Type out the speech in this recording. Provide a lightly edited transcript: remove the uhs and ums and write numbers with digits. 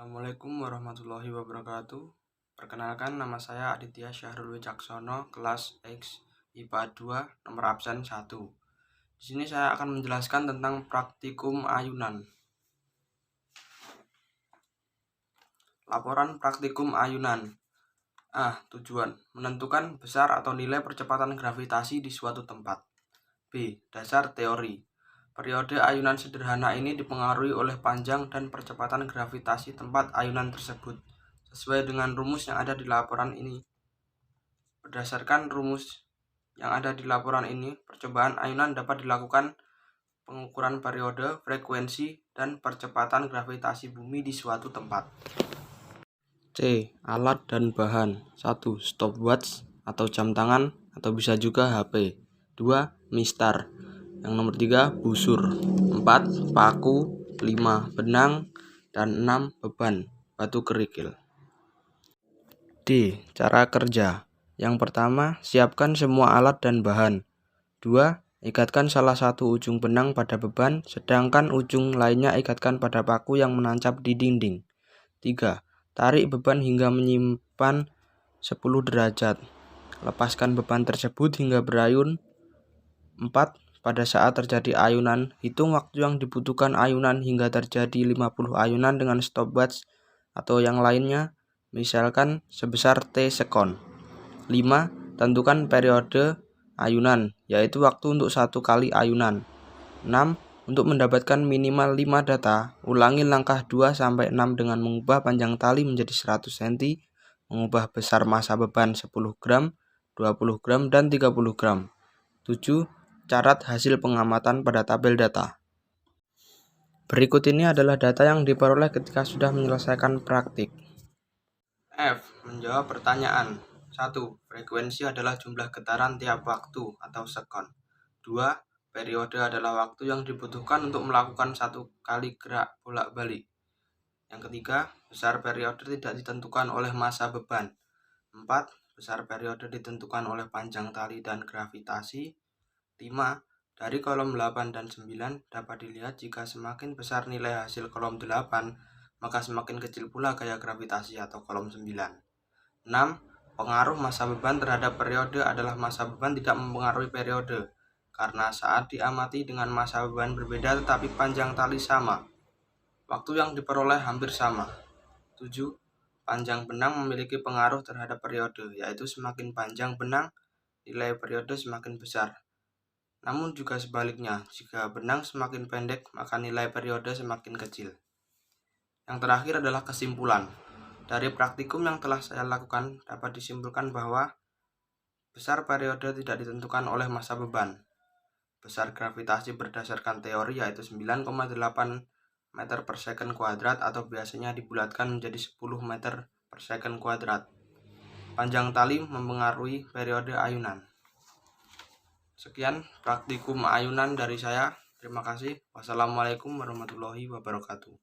Assalamualaikum warahmatullahi wabarakatuh. Perkenalkan, nama saya Aditya Syahrul Wicaksono, kelas X IPA 2, nomor absen 1. Di sini saya akan menjelaskan tentang praktikum ayunan. Laporan praktikum ayunan. Tujuan: menentukan besar atau nilai percepatan gravitasi di suatu tempat. B. Dasar teori. Periode ayunan sederhana ini dipengaruhi oleh panjang dan percepatan gravitasi tempat ayunan tersebut, sesuai dengan rumus yang ada di laporan ini. Berdasarkan rumus yang ada di laporan ini, percobaan ayunan dapat dilakukan pengukuran periode, frekuensi, dan percepatan gravitasi bumi di suatu tempat. C. Alat dan bahan. 1. Stopwatch atau jam tangan atau bisa juga HP. 2. Mistar. Yang nomor 3, busur. 4. Paku. 5. Benang. Dan 6. Beban batu kerikil. D. Cara kerja. Yang pertama, siapkan semua alat dan bahan. 2. Ikatkan salah satu ujung benang pada beban, sedangkan ujung lainnya ikatkan pada paku yang menancap di dinding. 3. Tarik beban hingga menyimpan 10 derajat. Lepaskan beban tersebut hingga berayun. 4. Pada saat terjadi ayunan, hitung waktu yang dibutuhkan ayunan hingga terjadi 50 ayunan dengan stopwatch atau yang lainnya, misalkan sebesar T sekon. 5. Tentukan periode ayunan, yaitu waktu untuk satu kali ayunan. 6. Untuk mendapatkan minimal 5 data, ulangi langkah 2-6 dengan mengubah panjang tali menjadi 100 cm, mengubah besar massa beban 10 gram, 20 gram, dan 30 gram. 7. Catat hasil pengamatan pada tabel data. Berikut ini adalah data yang diperoleh ketika sudah menyelesaikan praktik. F. Menjawab pertanyaan. 1. Frekuensi adalah jumlah getaran tiap waktu atau sekon. 2. Periode adalah waktu yang dibutuhkan untuk melakukan satu kali gerak bolak-balik. Yang ketiga, besar periode tidak ditentukan oleh massa beban. 4. Besar periode ditentukan oleh panjang tali dan gravitasi. 5. Dari kolom 8 dan 9 dapat dilihat jika semakin besar nilai hasil kolom 8, maka semakin kecil pula gaya gravitasi atau kolom 9. 6. Pengaruh massa beban terhadap periode adalah massa beban tidak mempengaruhi periode, karena saat diamati dengan massa beban berbeda tetapi panjang tali sama, waktu yang diperoleh hampir sama. 7. Panjang benang memiliki pengaruh terhadap periode, yaitu semakin panjang benang, nilai periode semakin besar. Namun juga sebaliknya, jika benang semakin pendek, maka nilai periode semakin kecil. Yang terakhir adalah kesimpulan. Dari praktikum yang telah saya lakukan, dapat disimpulkan bahwa besar periode tidak ditentukan oleh massa beban. Besar gravitasi berdasarkan teori yaitu 9,8 meter per second kuadrat atau biasanya dibulatkan menjadi 10 meter per second kuadrat. Panjang tali mempengaruhi periode ayunan. Sekian praktikum ayunan dari saya. Terima kasih. Wassalamualaikum warahmatullahi wabarakatuh.